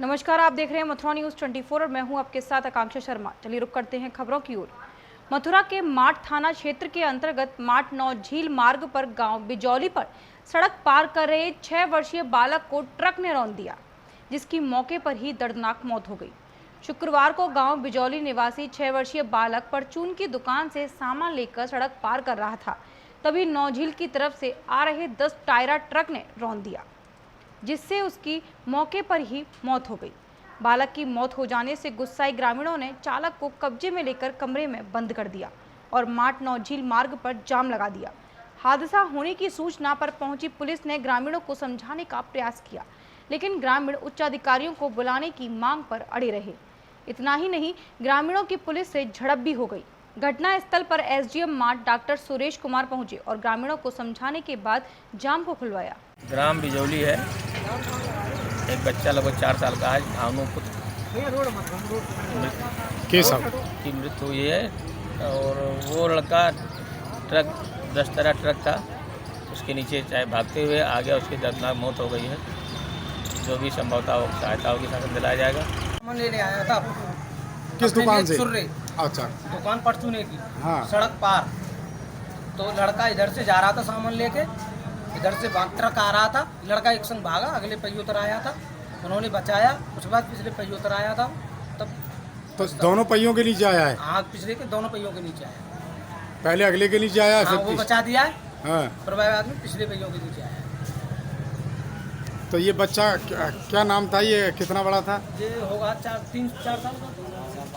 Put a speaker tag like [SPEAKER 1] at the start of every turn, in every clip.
[SPEAKER 1] नमस्कार, आप देख रहे हैं मथुरा न्यूज़ 24 और मैं हूं आपके साथ आकांक्षा शर्मा। चलिए रुक करते हैं खबरों की ओर। मथुरा के माठ थाना क्षेत्र के अंतर्गत माठ 9 झील मार्ग पर गांव बिजौली पर सड़क पार कर रहे 6 वर्षीय बालक को ट्रक ने रौंद दिया, जिसकी मौके पर ही दर्दनाक मौत हो गई। शुक्रवार को गांव बिजौली निवासी 6 वर्षीय बालक परचून की दुकान से सामान लेकर सड़क पार कर रहा था, तभी 9 झील की तरफ से आ रहे 10 टायरा ट्रक ने रौंद दिया, जिससे उसकी मौके पर ही मौत हो गई। बालक की मौत हो जाने से गुस्साए ग्रामीणों ने चालक को कब्जे में लेकर कमरे में बंद कर दिया और माठ 9 झील मार्ग पर जाम लगा दिया। हादसा होने की सूचना पर पहुंची पुलिस ने ग्रामीणों को समझाने का प्रयास किया, लेकिन ग्रामीण उच्च अधिकारियों को बुलाने की मांग पर अड़े रहे। इतना ही नहीं, ग्रामीणों की पुलिस से झड़प भी हो गई। घटना स्थल पर एसडीएम माठ डॉक्टर सुरेश कुमार पहुंचे और ग्रामीणों को समझाने के बाद जाम को खुलवाया।
[SPEAKER 2] ग्राम बिजौली है, एक बच्चा लगभग 4 साल का है, भानु पुत्र की मृत्यु हुई है। और वो लड़का ट्रक 10 टायरा ट्रक था, उसके नीचे चाहे भागते हुए आ गया, उसकी दर्दनाक मौत हो गई है। जो भी संभवता हो सहायता होगी शासन दिलाया जाएगा।
[SPEAKER 3] सामान लेने आया था।
[SPEAKER 4] किस दुकान से?
[SPEAKER 3] सुर्रे।
[SPEAKER 4] अच्छा।
[SPEAKER 3] दुकान परचूने की।
[SPEAKER 4] हाँ।
[SPEAKER 3] सड़क पार तो लड़का इधर से जा रहा था सामान लेके, इधर से ट्रक आ रहा था। लड़का एक संग भागा, अगले पहियों उतर आया था, उन्होंने बचाया। उसके बाद पिछले पहियों उतर आया था, तब
[SPEAKER 4] तो दोनों पहियों के नीचे आया है?
[SPEAKER 3] हाँ, पिछले के दोनों पहियों के नीचे आया।
[SPEAKER 4] पहले अगले के नीचे आया?
[SPEAKER 3] हाँ, वो बचा दिया है।
[SPEAKER 4] हाँ।
[SPEAKER 3] पर बाद में पिछले पहियों के नीचे आया।
[SPEAKER 4] तो ये बच्चा क्या नाम था? ये कितना बड़ा था?
[SPEAKER 3] ये होगा 4 साल का।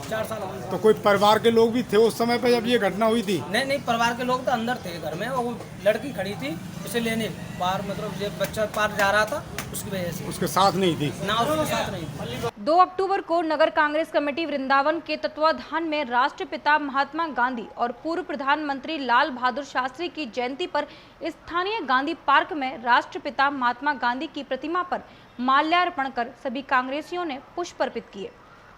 [SPEAKER 3] 4 साल।
[SPEAKER 4] तो कोई परिवार के लोग भी थे उस समय पे जब ये घटना हुई थी?
[SPEAKER 3] नहीं, परिवार के लोग तो अंदर थे घर में, और वो लड़की खड़ी थी उसे लेने पार, मतलब ये बच्चा पार जा रहा था, उसकी वजह से।
[SPEAKER 4] उसके साथ नहीं थी?
[SPEAKER 3] ना, उसके साथ नहीं थी।
[SPEAKER 1] 2 अक्टूबर को नगर कांग्रेस कमेटी वृंदावन के तत्वाधान में राष्ट्रपिता महात्मा गांधी और पूर्व प्रधानमंत्री लाल बहादुर शास्त्री की जयंती पर स्थानीय गांधी पार्क में राष्ट्रपिता महात्मा गांधी की प्रतिमा पर माल्यार्पण कर सभी कांग्रेसियों ने पुष्प अर्पित किए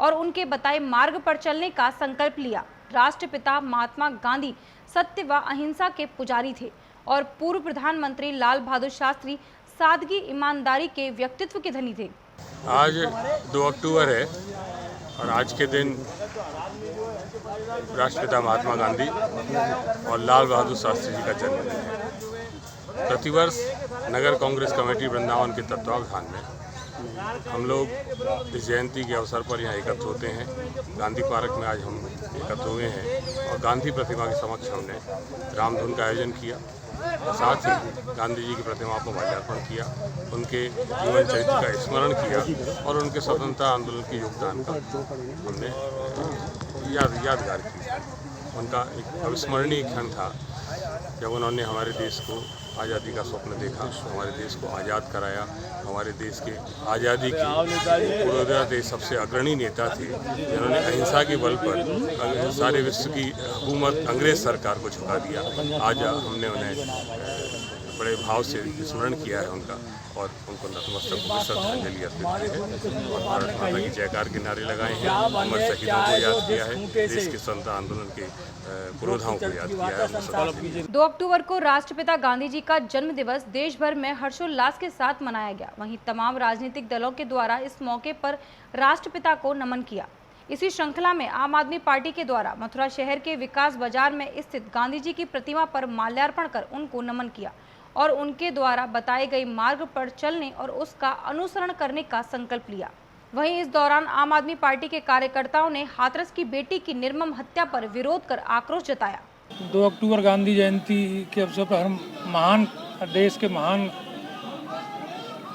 [SPEAKER 1] और उनके बताए मार्ग पर चलने का संकल्प लिया। राष्ट्रपिता महात्मा गांधी सत्य व अहिंसा के पुजारी थे और पूर्व प्रधानमंत्री लाल बहादुर शास्त्री सादगी ईमानदारी के व्यक्तित्व के धनी थे।
[SPEAKER 5] आज 2 अक्टूबर है और आज के दिन राष्ट्रपिता महात्मा गांधी और लाल बहादुर शास्त्री जी का जन्मदिन है। प्रतिवर्ष नगर कांग्रेस कमेटी वृंदावन के तत्वावधान में हम लोग इस जयंती के अवसर पर यहाँ एकत्र होते हैं। गांधी पार्क में आज हम एकत्र हुए हैं और गांधी प्रतिमा के समक्ष हमने रामधुन का आयोजन किया और साथ ही गांधी जी की प्रतिमा को माल्यार्पण किया, उनके जीवन चरित्र का स्मरण किया और उनके स्वतंत्रता आंदोलन के योगदान का हमने यादगार किया। उनका एक अविस्मरणीय क्षण था जब उन्होंने हमारे देश को आज़ादी का स्वप्न देखा, हमारे देश को आज़ाद कराया। हमारे देश के आज़ादी की पूर्वोदय सबसे अग्रणी नेता थे जिन्होंने अहिंसा के बल पर सारे विश्व की हुकूमत अंग्रेज सरकार को झुका दिया। आज हमने उन्हें बड़े भाव से स्मरण किया है उनका और उनको नतमस्तक होकर श्रद्धांजलि अर्पित की है और भारत माता की जयकार के नारे लगाए हैं। अमर शहीदों को याद किया है, देश के स्वतंत्रता आंदोलन के पुरोधाओं को याद किया है।
[SPEAKER 1] 2 अक्टूबर को राष्ट्रपिता गांधी जी का जन्म दिवस देश भर में हर्षोल्लास के साथ मनाया गया। वहीं तमाम राजनीतिक दलों के द्वारा इस मौके पर राष्ट्रपिता को नमन किया। इसी श्रृंखला में आम आदमी पार्टी के द्वारा मथुरा शहर के विकास बाजार में स्थित गांधी जी की प्रतिमा पर माल्यार्पण कर उनको नमन किया और उनके द्वारा बताए गए मार्ग पर चलने और उसका अनुसरण करने का संकल्प लिया। वहीं इस दौरान आम आदमी पार्टी के कार्यकर्ताओं ने हाथरस की बेटी की निर्मम हत्या पर विरोध कर आक्रोश जताया।
[SPEAKER 6] 2 अक्टूबर गांधी जयंती के अवसर पर हम देश के महान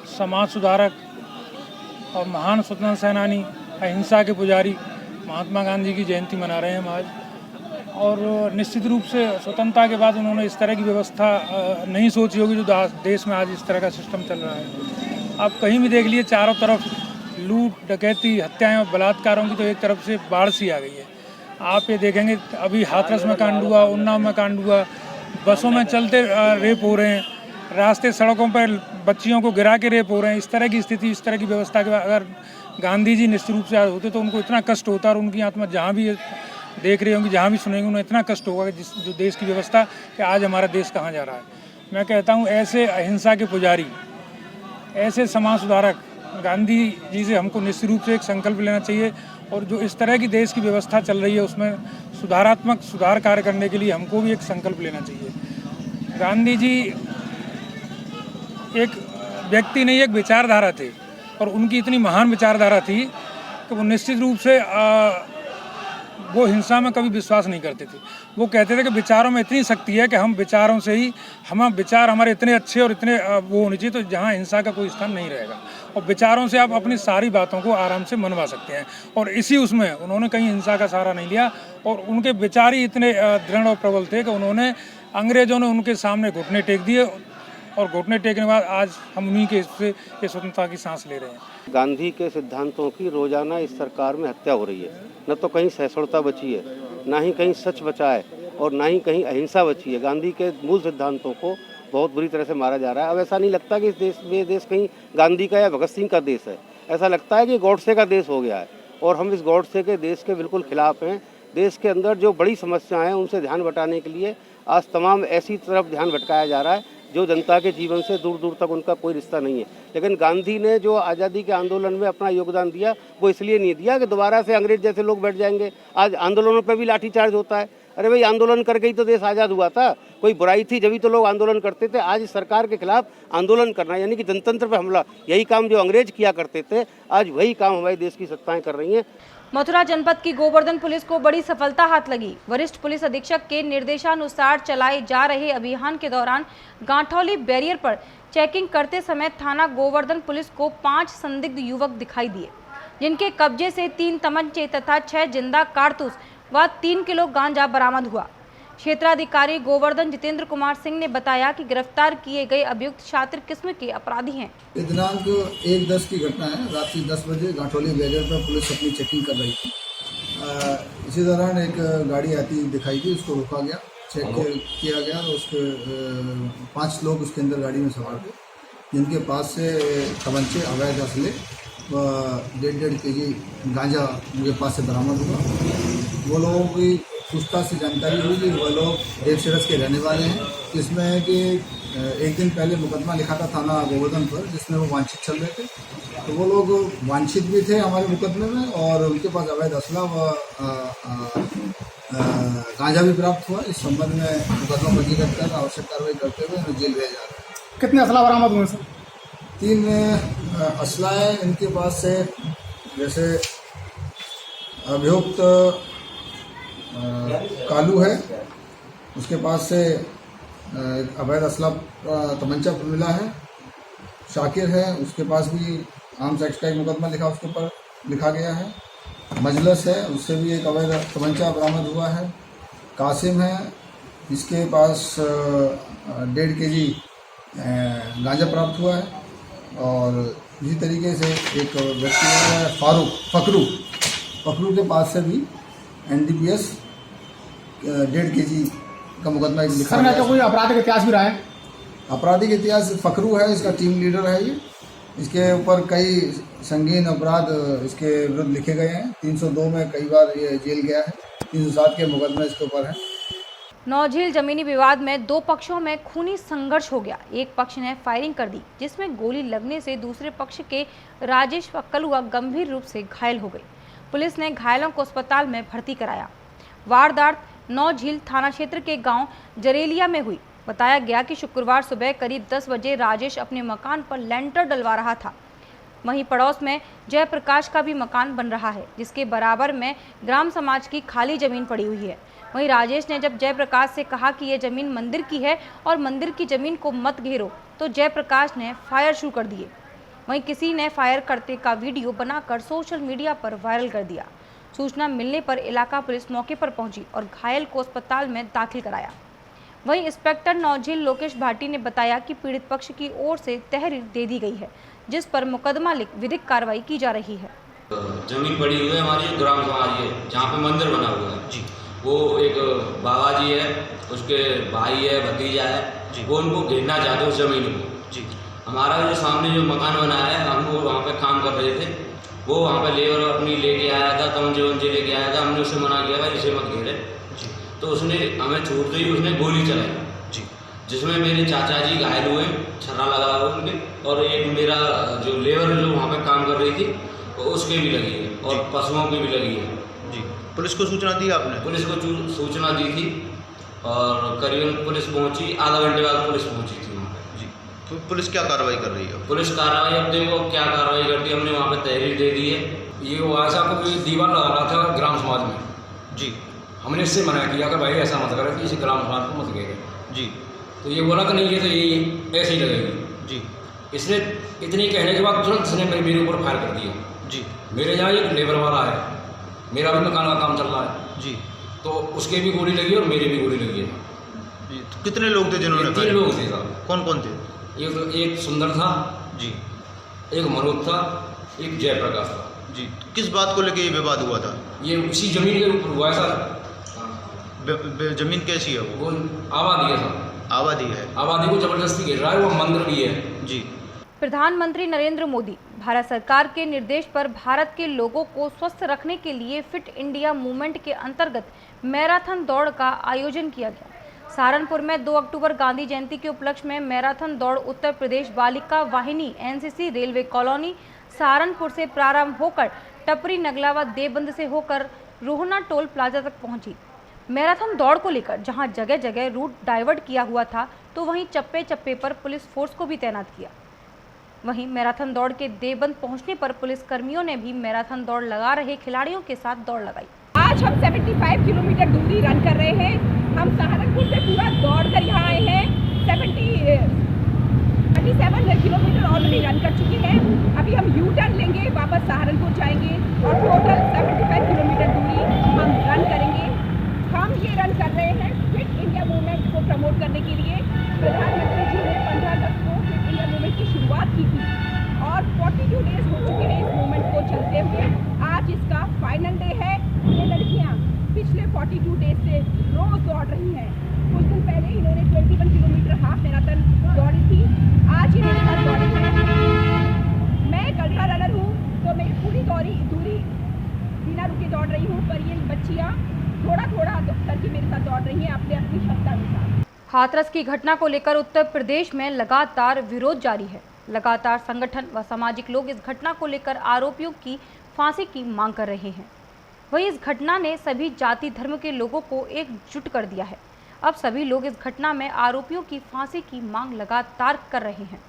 [SPEAKER 6] समाज सुधारक और महान स्वतंत्रता सेनानी, अहिंसा के पुजारी महात्मा गांधी की जयंती मना रहे हैं हम आज। और निश्चित रूप से स्वतंत्रता के बाद उन्होंने इस तरह की व्यवस्था नहीं सोची होगी जो देश में आज इस तरह का सिस्टम चल रहा है। आप कहीं भी देख लिए, चारों तरफ लूट, डकैती, हत्याएं और बलात्कारों की तो एक तरफ से बाढ़ सी आ गई है। आप ये देखेंगे, अभी हाथरस में कांड हुआ, उन्नाव में कांड हुआ, बसों में चलते रेप हो रहे हैं, रास्ते सड़कों पर बच्चियों को गिरा के रेप हो रहे हैं। इस तरह की स्थिति, इस तरह की व्यवस्था के बाद अगर गांधी जी निश्चित रूप से आज होते तो उनको इतना कष्ट होता और उनकी आत्मा जहाँ भी देख रही होंगी, जहाँ भी सुनेंगे, उन्हें इतना कष्ट होगा कि जो देश की व्यवस्था कि आज हमारा देश कहाँ जा रहा है। मैं कहता हूँ ऐसे अहिंसा के पुजारी, ऐसे समाज सुधारक गांधी जी से हमको निश्चित रूप से एक संकल्प लेना चाहिए और जो इस तरह की देश की व्यवस्था चल रही है उसमें सुधार कार्य करने के लिए हमको भी एक संकल्प लेना चाहिए। गांधी जी एक व्यक्ति नहीं, एक विचारधारा थे और उनकी इतनी महान विचारधारा थी कि वो निश्चित रूप से वो हिंसा में कभी विश्वास नहीं करते थे। वो कहते थे कि विचारों में इतनी शक्ति है कि हम विचारों से ही विचार हमारे इतने अच्छे और इतने वो होने चाहिए तो जहाँ हिंसा का कोई स्थान नहीं रहेगा और विचारों से आप अपनी सारी बातों को आराम से मनवा सकते हैं। और इसी उसमें उन्होंने कहीं हिंसा का सहारा नहीं लिया और उनके विचार ही इतने दृढ़ और प्रबल थे कि उन्होंने अंग्रेजों ने उनके सामने घुटने टेक दिए और घुटने टेकने के बाद आज हम उन्हीं के इससे ये स्वतंत्रता की सांस ले रहे हैं।
[SPEAKER 7] गांधी के सिद्धांतों की रोजाना इस सरकार में हत्या हो रही है। न तो कहीं सहिष्णुता बची है, ना ही कहीं सच बचा है और ना ही कहीं अहिंसा बची है। गांधी के मूल सिद्धांतों को बहुत बुरी तरह से मारा जा रहा है। अब ऐसा नहीं लगता कि इस देश कहीं गांधी का या भगत सिंह का देश है। ऐसा लगता है कि गॉडसे का देश हो गया है और हम इस गॉडसे के देश के बिल्कुल खिलाफ हैं। देश के अंदर जो बड़ी समस्याएं हैं उनसे ध्यान भटकाने के लिए आज तमाम ऐसी तरफ ध्यान भटकाया जा रहा है जो जनता के जीवन से दूर दूर तक उनका कोई रिश्ता नहीं है। लेकिन गांधी ने जो आज़ादी के आंदोलन में अपना योगदान दिया वो इसलिए नहीं दिया कि दोबारा से अंग्रेज जैसे लोग बैठ जाएंगे। आज आंदोलनों पर भी लाठीचार्ज होता है। अरे भाई, आंदोलन करके ही तो देश आज़ाद हुआ था। कोई बुराई थी जब भी तो लोग आंदोलन करते थे। आज इस सरकार के खिलाफ आंदोलन करना यानी कि जनतंत्र पर हमला, यही काम जो अंग्रेज किया करते थे आज वही काम हमारे देश की सत्ताएं कर रही हैं।
[SPEAKER 1] मथुरा जनपद की गोवर्धन पुलिस को बड़ी सफलता हाथ लगी। वरिष्ठ पुलिस अधीक्षक के निर्देशानुसार चलाए जा रहे अभियान के दौरान गांठौली बैरियर पर चेकिंग करते समय थाना गोवर्धन पुलिस को 5 संदिग्ध युवक दिखाई दिए, जिनके कब्जे से 3 तमंचे तथा 6 जिंदा कारतूस व 3 किलो गांजा बरामद हुआ। क्षेत्राधिकारी गोवर्धन जितेंद्र कुमार सिंह ने बताया कि गिरफ्तार किए गए अभियुक्त शातिर किस्म के अपराधी हैं।
[SPEAKER 8] दिनांक 1/10 की घटना है। रात्रि 10 बजे गांठौली बैरियर पर पुलिस अपनी चेकिंग कर रही थी। इसी दौरान एक गाड़ी आती दिखाई दी, उसको रोका गया, चेक किया गया तो उसके 5 लोग उसके अंदर गाड़ी में सवार थे, जिनके पास से तमंचे, अवैध असले व 1.5 kg गांजा उनके पास से बरामद हुआ। वो लोगों की पूछताछ से जानकारी हुई कि वह लोग देवशरस के रहने वाले हैं। इसमें है कि एक दिन पहले मुकदमा लिखा था थाना गोवर्धन पर, जिसमें वो वांछित चल रहे थे। तो वो लोग वांछित भी थे हमारे मुकदमे में और उनके पास अवैध असला व गांजा भी प्राप्त हुआ। इस संबंध में मुकदमा पंजीकृत कर आवश्यक कार्रवाई करते हुए उन्हें जेल भेजा जा रहा है।
[SPEAKER 4] कितने असला बरामद हुए सर?
[SPEAKER 8] 3 असलाएँ इनके पास से, जैसे अभियुक्त कालू है, उसके पास से अवैध असला तमंचा मिला है। शाकिर है, उसके पास भी आर्म्स एक्ट का एक मुकदमा उसके ऊपर लिखा गया है। मजलस है, उससे भी एक अवैध तमंचा बरामद हुआ है। कासिम है, इसके पास 1.5 kg गांजा प्राप्त हुआ है। और इसी तरीके से एक व्यक्ति है फकरू के पास से भी NDPS 1.5 kg का मुकदमा लिखा है।
[SPEAKER 4] कोई आपराधिक इतिहास भी रहा है?
[SPEAKER 8] आपराधिक इतिहास फकरू है, इसका टीम लीडर है ये। इसके ऊपर कई संगीन अपराध इसके विरुद्ध लिखे गए हैं। 302 में कई बार ये जेल गया है। 307 के मुकदमे इसके ऊपर है।
[SPEAKER 1] नौझील जमीनी विवाद में 2 पक्षों में खूनी संघर्ष हो गया। एक पक्ष ने फायरिंग कर दी, जिसमें गोली लगने से दूसरे पक्ष के राजेश व कलुआ गंभीर रूप से घायल हो गए। पुलिस ने घायलों को अस्पताल में भर्ती कराया। वारदात नौझील थाना क्षेत्र के गांव जरेलिया में हुई। बताया गया कि शुक्रवार सुबह करीब 10 बजे राजेश अपने मकान पर लेंटर डलवा रहा था। वहीं पड़ोस में जयप्रकाश का भी मकान बन रहा है, जिसके बराबर में ग्राम समाज की खाली जमीन पड़ी हुई है। वहीं राजेश ने जब जयप्रकाश से कहा कि यह जमीन मंदिर की है और मंदिर की जमीन को मत घेरो, तो जयप्रकाश ने फायर शुरू कर दिए। वहीं किसी ने फायर करते का वीडियो बनाकर सोशल मीडिया पर वायरल कर दिया। सूचना मिलने पर इलाका पुलिस मौके पर पहुंची और घायल को अस्पताल में दाखिल कराया। वहीं इंस्पेक्टर नौझील लोकेश भाटी ने बताया कि पीड़ित पक्ष की ओर से तहरीर दे दी गई है, जिस पर मुकदमा लिख विधिक कार्रवाई की जा रही है।
[SPEAKER 9] जमीन पड़ी हुई है हमारी ग्राम समाज है, जहाँ पे मंदिर बना हुआ है जी। वो एक बाबा जी है, उसके भाई है, भतीजा है, वो उनको घेरना चाहते उस जमीन को जी। हमारा जो सामने जो मकान बना है, हम लोग वहाँ पे काम कर रहे थे। वो वहाँ पे लेबर अपनी लेके आया था, तमंचे लेके आया था। हमने उससे मना किया भाई इसे मत घेरे जी। तो उसने हमें छूटते ही उसने गोली चलाई जी, जिसमें मेरे चाचा जी घायल हुए, छर्रा लगा हुआ उनके। और एक मेरा जो लेबर जो वहाँ पे काम कर रही थी उसके भी लगी है और पशुओं की भी लगी है।
[SPEAKER 10] जी, पुलिस को सूचना दी आपने?
[SPEAKER 9] पुलिस को सूचना दी थी और करीबन पुलिस पहुंची, आधा घंटे बाद पुलिस पहुंची थी वहाँ पे।
[SPEAKER 10] जी, तो पुलिस क्या कार्रवाई कर रही है?
[SPEAKER 9] पुलिस कार्रवाई अब देखो क्या कार्रवाई करती है। हमने वहाँ पे तहरीर दे दी है। ये वासा को भी दीवार लगा रहा था ग्राम समाज में।
[SPEAKER 10] जी,
[SPEAKER 9] हमने इससे मना किया कि भाई ऐसा मत करो कि इसी ग्राम समाज को मत कहेगा।
[SPEAKER 10] जी,
[SPEAKER 9] तो ये बोला कि नहीं ये तो यही ऐसे ही लगेगी।
[SPEAKER 10] जी,
[SPEAKER 9] इसने इतनी कहने के बाद तुरंत इसने मेरे ऊपर फायर कर दिया।
[SPEAKER 10] जी,
[SPEAKER 9] मेरे यहाँ एक लेबर वाला है, मेरा भी मकान का काम चल रहा है
[SPEAKER 10] जी,
[SPEAKER 9] तो उसके भी गोली लगी और मेरी भी गोली लगी है।
[SPEAKER 10] जी। तो कितने लोग थे जिन्होंने?
[SPEAKER 9] 3 लोग थे साहब।
[SPEAKER 10] कौन कौन थे?
[SPEAKER 9] एक सुंदर था
[SPEAKER 10] जी,
[SPEAKER 9] एक मनोज था, एक जयप्रकाश था।
[SPEAKER 10] जी। तो किस बात को लेके ये विवाद हुआ था?
[SPEAKER 9] ये उसी जमीन के ऊपर हुआ है सर।
[SPEAKER 10] जमीन कैसी है वो?
[SPEAKER 9] आबादी है सर।
[SPEAKER 10] आबादी है।
[SPEAKER 9] आबादी को जबरदस्ती घेर रहा है, वो मंदिर भी है।
[SPEAKER 10] जी।
[SPEAKER 1] प्रधानमंत्री नरेंद्र मोदी भारत सरकार के निर्देश पर भारत के लोगों को स्वस्थ रखने के लिए फिट इंडिया मूवमेंट के अंतर्गत मैराथन दौड़ का आयोजन किया गया। सहारनपुर में 2 अक्टूबर गांधी जयंती के उपलक्ष्य में मैराथन दौड़ उत्तर प्रदेश बालिका वाहिनी एनसीसी रेलवे कॉलोनी सहारनपुर से प्रारंभ होकर टपरी नगलावा देवबंद से होकर रोहना टोल प्लाजा तक पहुंची। मैराथन दौड़ को लेकर जहां जगह जगह रूट डाइवर्ट किया हुआ था तो वहीं चप्पे चप्पे पर पुलिस फोर्स को भी तैनात किया। वहीं मैराथन दौड़ के देवबंद पहुंचने पर पुलिस कर्मियों ने भी मैराथन दौड़ लगा रहे खिलाड़ियों के साथ दौड़ लगाई।
[SPEAKER 11] आज हम 75 किलोमीटर दूरी रन कर रहे हैं। हम सहारनपुर से पूरा दौड़ कर यहाँ आए हैं। 37 किलोमीटर ऑलरेडी रन कर चुके हैं। अभी हम यू टर्न लेंगे, वापस सहारनपुर जाएंगे और टोटल 75 किलोमीटर दूरी हम रन करेंगे। हम ये रन कर रहे हैं फिट इंडिया मूवमेंट को प्रमोट करने के लिए। प्रधानमंत्री जी ने 15 अगस्त को फिट इंडिया मूवमेंट की शुरुआत की थी और 42 डेज हो चुके हैं इस मूवमेंट को चलते हुए। आज इसका फाइनल डे है। ये लड़कियाँ पिछले 42 डेज से रोज दौड़ रही हैं। कुछ दिन पहले इन्होंने 21 किलोमीटर हाफ मैराथन दौड़ी थी। आज ये मेरे साथ दौड़ी है। मैं एक अल्ट्रा रनर हूँ तो मैं पूरी दूरी बिना रुके दौड़ रही हूँ, पर ये बच्चियाँ थोड़ा करके मेरे साथ दौड़ रही हैं अपने अपनी क्षमता अनुसार।
[SPEAKER 1] हाथरस की घटना को लेकर उत्तर प्रदेश में लगातार विरोध जारी है। लगातार संगठन व सामाजिक लोग इस घटना को लेकर आरोपियों की फांसी की मांग कर रहे हैं। वहीं इस घटना ने सभी जाति धर्म के लोगों को एकजुट कर दिया है। अब सभी लोग इस घटना में आरोपियों की फांसी की मांग लगातार कर रहे हैं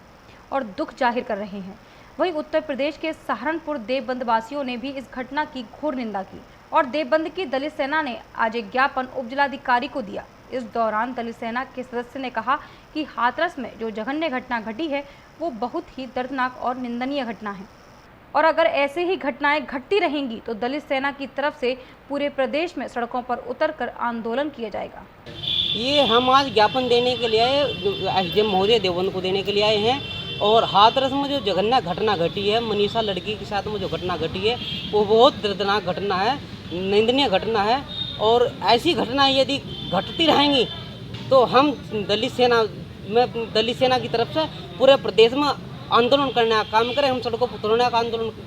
[SPEAKER 1] और दुख जाहिर कर रहे हैं। वहीं उत्तर प्रदेश के सहारनपुर देवबंद वासियों ने भी इस घटना की घोर निंदा की और देवबंद की दलित सेना ने आज एक ज्ञापन उपजिलाधिकारी को दिया। इस दौरान दलित सेना के सदस्य ने कहा कि हाथरस में जो जघन्य घटना घटी है वो बहुत ही दर्दनाक और निंदनीय घटना है और अगर ऐसे ही घटनाएं घटती रहेंगी तो दलित सेना की तरफ से पूरे प्रदेश में सड़कों पर उतरकर आंदोलन किया जाएगा।
[SPEAKER 12] ये हम आज ज्ञापन देने के लिए आए, एसडीएम महोदय देवबंद को देने के लिए आए हैं। और हाथरस में जो जघन्य घटना घटी है, मनीषा लड़की के साथ में जो घटना घटी है वो बहुत दर्दनाक घटना है, निंदनीय घटना है। और ऐसी घटनाएं यदि घटती रहेंगी तो हम दलित सेना की तरफ से पूरे प्रदेश में आंदोलन करने का काम करें। हम सड़कों पर उतरने का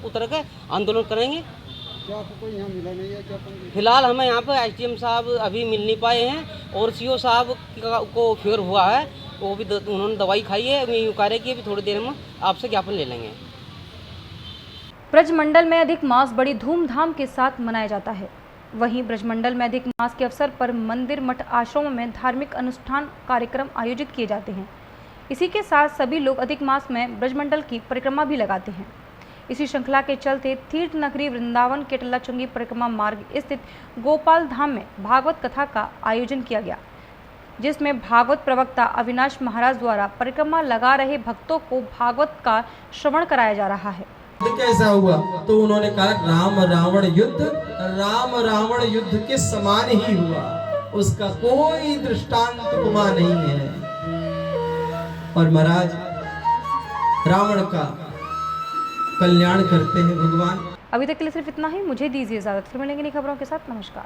[SPEAKER 12] उतर के आंदोलन करेंगे।
[SPEAKER 4] क्या आपको कोई यहाँ मिला नहीं है क्या?
[SPEAKER 12] फिलहाल हमें यहाँ पे एसडीएम साहब अभी मिल नहीं पाए हैं और सीओ साहब को फेवर हुआ है, वो भी उन्होंने दवाई खाई है। मैं यूँ कह रहे कि अभी थोड़ी देर में आपसे ज्ञापन ले लेंगे।
[SPEAKER 1] ब्रजमंडल में अधिक मास बड़ी धूमधाम के साथ मनाया जाता है। वहीं ब्रजमंडल में अधिक मास के अवसर पर मंदिर मठ आश्रमों में धार्मिक अनुष्ठान कार्यक्रम आयोजित किए जाते हैं। इसी के साथ सभी लोग अधिक मास में ब्रजमंडल की परिक्रमा भी लगाते हैं। इसी श्रृंखला के चलते तीर्थ नगरी वृंदावन के टल्ला चुंगी परिक्रमा मार्ग स्थित गोपाल धाम में भागवत कथा का आयोजन किया गया, जिसमें भागवत प्रवक्ता अविनाश महाराज द्वारा परिक्रमा लगा रहे भक्तों को भागवत का श्रवण कराया जा रहा है।
[SPEAKER 13] कैसा हुआ तो उन्होंने कहा राम रावण युद्ध के समान ही हुआ, उसका कोई दृष्टांत उपमा नहीं है। और महाराज रावण का कल्याण करते हैं भगवान।
[SPEAKER 1] अभी तक के लिए सिर्फ इतना ही। मुझे दीजिए इजाजत, फिर मिलेंगे नई खबरों के साथ। नमस्कार।